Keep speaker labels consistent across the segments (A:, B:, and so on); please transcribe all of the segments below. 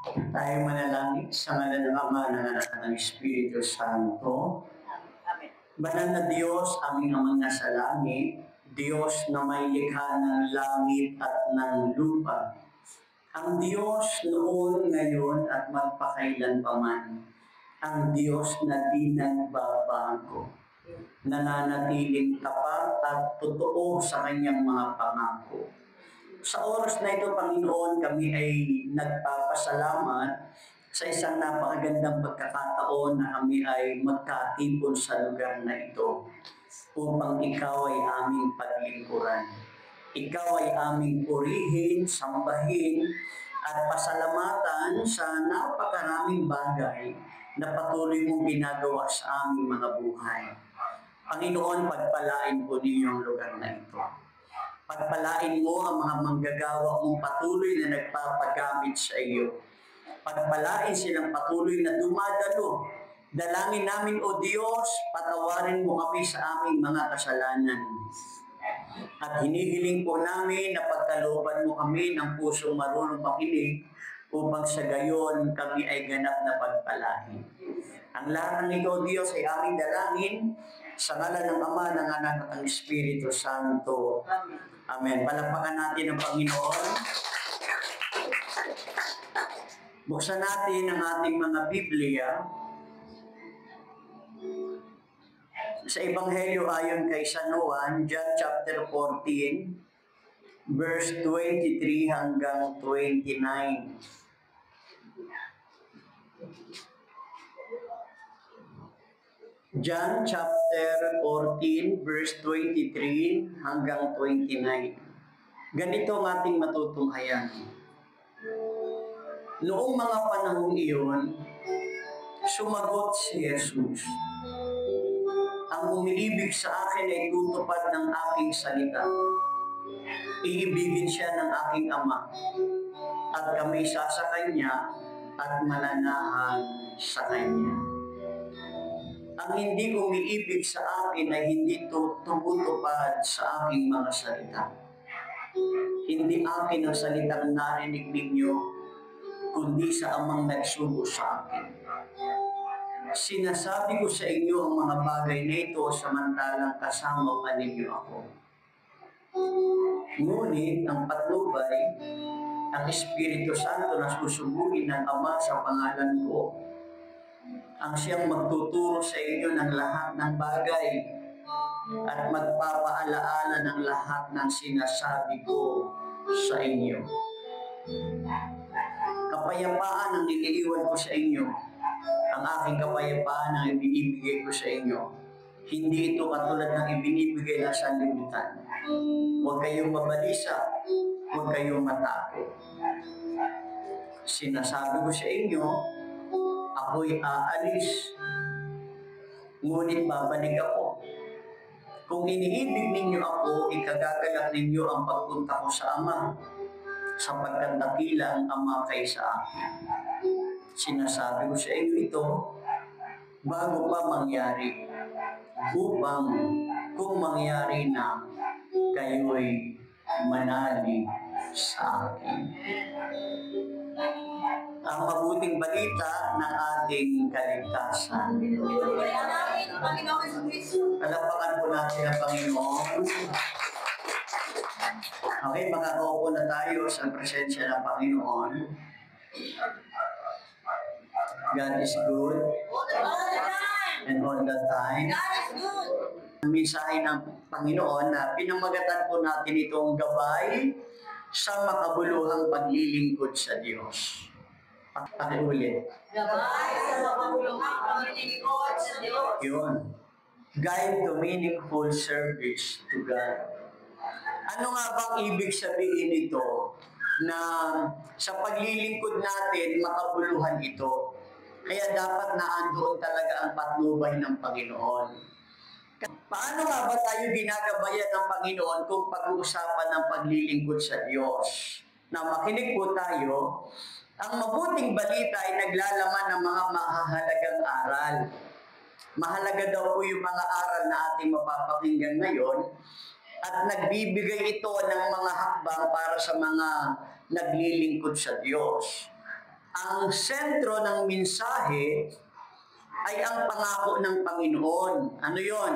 A: Tayo manalangin sa ngalan ng Ama, ng Anak, ng Espiritu Santo. Banal na Diyos, aming amang nasa langit, Diyos na may likha ng langit at ng lupa. Ang Diyos noon, ngayon, at magpakailan paman. Ang Diyos na di nagbabago. Nananatiling tapat at totoo sa kanyang mga pangako. Sa oras na ito, Panginoon, kami ay nagpapasalamat sa isang napakagandang pagkakataon na kami ay magkatipon sa lugar na ito upang Ikaw ay aming paglingkuran. Ikaw ay aming purihin, sambahin, at pasalamatan sa napakaraming bagay na patuloy mong ginagawa sa aming mga buhay. Panginoon, pagpalain po ninyo ang lugar na ito. Pagpalain mo ang mga manggagawa mong patuloy na nagpapagamit sa iyo. Pagpalain silang patuloy na dumadalo. Dalangin namin, O Diyos, patawarin mo kami sa aming mga kasalanan. At hinihiling po namin na pagkalooban mo kami ng pusong marunong makinig upang sa gayon kami ay ganap na pagpalain. Ang lahat ng ito, Diyos, ay aming dalangin sa ngalan ng Ama, ng Anak, at ng Espiritu Santo. Amen. Palakpakan natin ang Panginoon. Buksan natin ang ating mga Biblia sa Ebanghelyo ayon kay San Juan, John chapter 14, verse 23 hanggang 29. John chapter 14, verse 23 hanggang 29. Ganito ang ating matutunghayan. Noong mga panahong iyon, sumagot si Jesus, "Ang umiibig sa akin ay tutupad ng aking salita. Iibigin siya ng aking Ama, at kami sa Kanya at mananahan sa Kanya. Ang hindi umiibig sa akin ay hindi tumutupad sa aking mga salita. Hindi akin ang salitang narinig ninyo, kundi sa Amang nagsugo sa akin. Sinasabi ko sa inyo ang mga bagay na ito samantalang kasama pa ninyo ako. Ngunit ang patnubay, ang Espiritu Santo na susubugin ng Ama sa pangalan ko, ang siyang magtuturo sa inyo ng lahat ng bagay at magpapaalaala ng lahat ng sinasabi ko sa inyo. Kapayapaan ang iniiwan ko sa inyo. Ang aking kapayapaan ang ibinibigay ko sa inyo. Hindi ito katulad ng ibinibigay ng sanlibutan. Huwag kayong mabalisa, huwag kayong matakot. Sinasabi ko sa inyo, ako'y aalis, ngunit babalik ako. Kung iniibig ninyo ako, ikagagalak ninyo ang pagpunta ko sa Ama, sapagkat dakila ang Ama kaysa akin. Sinasabi ko sa inyo ito, bago pa mangyari, upang kung mangyari na, kayo'y manalig sa akin." Ang mabuting balita ng ating kaligtasan. Palakpakan po natin ang Panginoon. Okay, makakaupo na tayo sa presensya ng Panginoon. God is good. And all the time. Ang mensahe ng Panginoon na pinamagatan po natin itong gabay sa makabuluhang paglilingkod sa Diyos. Ulit.
B: Gabay sa makabuluhang paglilingkod sa Diyos.
A: Yun. Guide to meaningful service to God. Ano nga bang ibig sabihin nito na sa paglilingkod natin, makabuluhan ito? Kaya dapat naandoon talaga ang patnubay ng Panginoon. Paano nga ba tayo ginagabayan ng Panginoon kung pag-uusapan ng paglilingkod sa Diyos? Na makinig po tayo, ang mabuting balita ay naglalaman ng mga mahahalagang aral. Mahalaga daw po yung mga aral na ating mapapakinggan ngayon at nagbibigay ito ng mga hakbang para sa mga naglilingkod sa Diyos. ang sentro ng mensahe ay ang pangako ng Panginoon. Ano yon?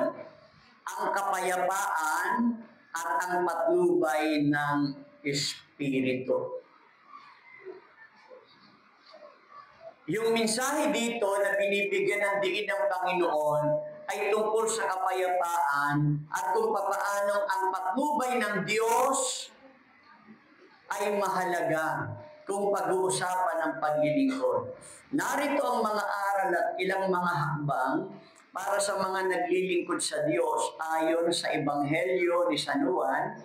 A: Ang kapayapaan at ang patnubay ng Espiritu. Yung mensahe dito na binibigyan ng diin ng Panginoon ay tungkol sa kapayapaan at kung paano ang patnubay ng Diyos ay mahalaga kung pag-uusapan ng paglilingkod. Narito ang mga aral at ilang mga hakbang para sa mga naglilingkod sa Diyos ayon sa Ebanghelyo ni San Juan.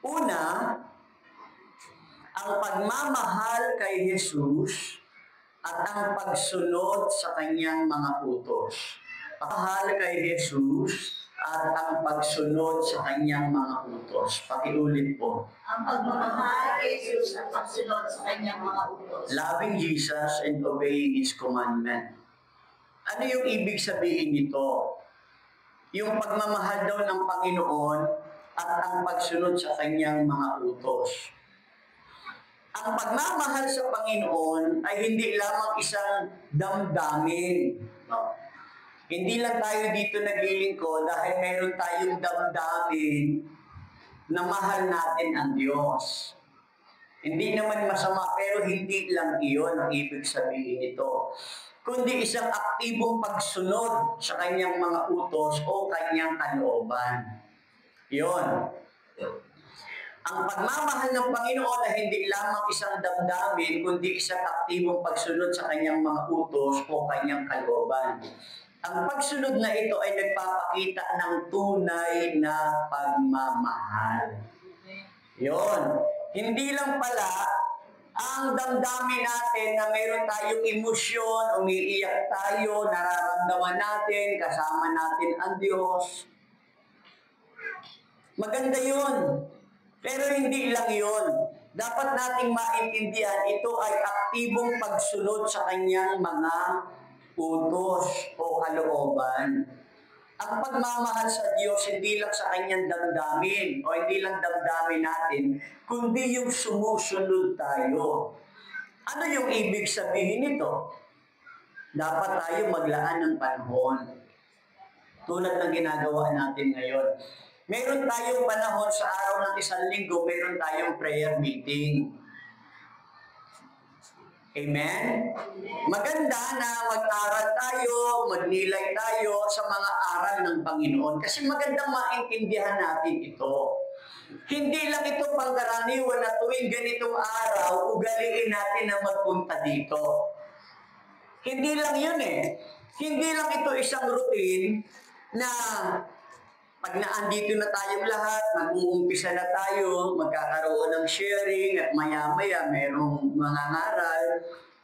A: Una, ang pagmamahal kay Jesus at ang pagsunod sa kanyang mga utos. Pagmamahal kay Jesus at ang pagsunod sa kanyang mga utos. Pakiulit po.
B: Ang pagmamahal kay Jesus at pagsunod sa kanyang mga utos.
A: Loving Jesus and obeying His commandment. Ano yung ibig sabihin nito? Yung pagmamahal daw ng Panginoon at ang pagsunod sa kanyang mga utos. Ang pagmamahal sa Panginoon ay hindi lamang isang damdamin. No? Hindi lang tayo dito naglilingkod dahil mayroon tayong damdamin na mahal natin ang Diyos. Hindi naman masama, pero hindi lang iyon ang ibig sabihin nito. Kundi isang aktibong pagsunod sa kanyang mga utos o kanyang kalooban. Iyon. Ang pagmamahal ng Panginoon ay hindi lamang isang damdamin, kundi isang aktibong pagsunod sa kanyang mga utos o kanyang kalooban. Ang pagsunod na ito ay nagpapakita ng tunay na pagmamahal. Yon. Hindi lang pala ang damdamin natin na mayroon tayong emosyon, umiiyak tayo, nararamdaman natin, kasama natin ang Diyos. Maganda yun. Pero hindi lang yun. Dapat nating maintindihan, ito ay aktibong pagsunod sa kanyang mga utos o kalooban. Ang pagmamahal sa Diyos hindi lang sa kanyang damdamin o hindi lang damdamin natin, kundi yung sumusunod tayo. Ano yung ibig sabihin nito? Dapat tayo maglaan ng panahon. Tulad ng ginagawa natin ngayon. Meron tayong panahon sa araw ng isang linggo, meron tayong prayer meeting. Amen? Maganda na mag-aral tayo, magnilay tayo sa mga aral ng Panginoon kasi magandang maintindihan natin ito. Hindi lang ito pangkaraniwan na tuwing ganitong araw, ugaliin natin na magpunta dito. Hindi lang yun eh. Hindi lang ito isang routine na pag naandito na tayong lahat, mag-uumpisa na tayo, magkakaroon ng sharing at maya-maya mayroong mga ngaral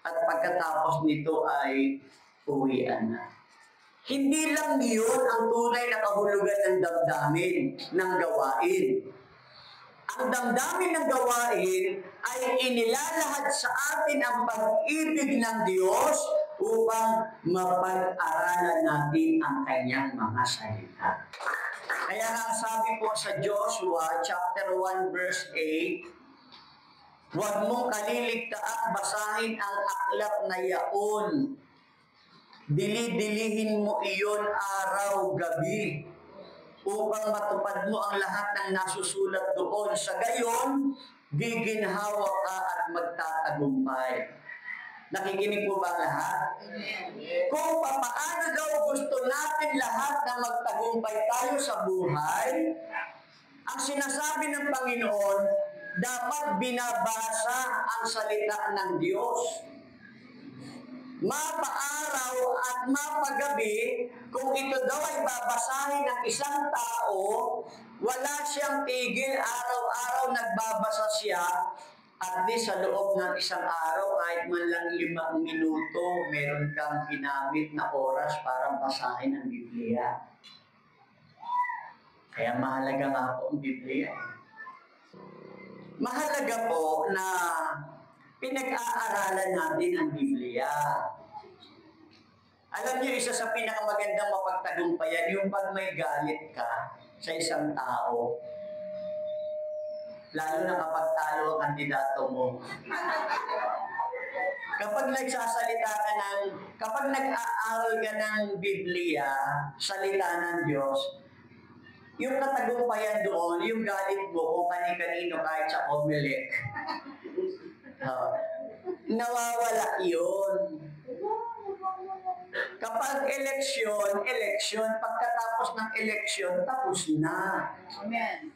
A: at pagkatapos nito ay uwian na. Hindi lang yun ang tunay na kahulugan ng damdamin ng gawain. Ang damdamin ng gawain ay inilalahad sa atin ang pag-ibig ng Diyos upang mapag-aralan natin ang kanyang mga salita. Kaya nga sabi po sa Joshua chapter 1 verse 8, huwag mong kaliligtaan basahin ang aklat na yaon. Dili-dilihin mo iyon araw-gabi upang matupad mo ang lahat ng nasusulat doon. Sa gayon, giginhawa ka at magtatagumpay. Nakikinig po ba lahat? Kung paano daw gusto natin lahat na magtagumpay tayo sa buhay, ang sinasabi ng Panginoon, dapat binabasa ang salita ng Diyos. Mapaaraw at mapagabi, kung ito daw ay babasahin ng isang tao, wala siyang tigil, araw-araw nagbabasa siya, at least sa loob ng isang araw, kahit man lang 5 minuto, meron kang ginamit na oras para basahin ang Biblia. Kaya mahalaga nga po ang Biblia. Mahalaga po na pinag-aaralan natin ang Biblia. Alam niyo, isa sa pinakamagandang mapagtagumpayan, yung pag may galit ka sa isang tao, lalo na kapag talo ang kandidato mo. Kapag nagsasalita ka kapag nag-aaral ka ng Biblia, salita ng Diyos, yung katagumpayan doon, yung galit mo kung kani-kanino kahit sa Comelec, nawawala yun. Kapag eleksyon, pagkatapos ng eleksyon, tapos na.
B: Amen.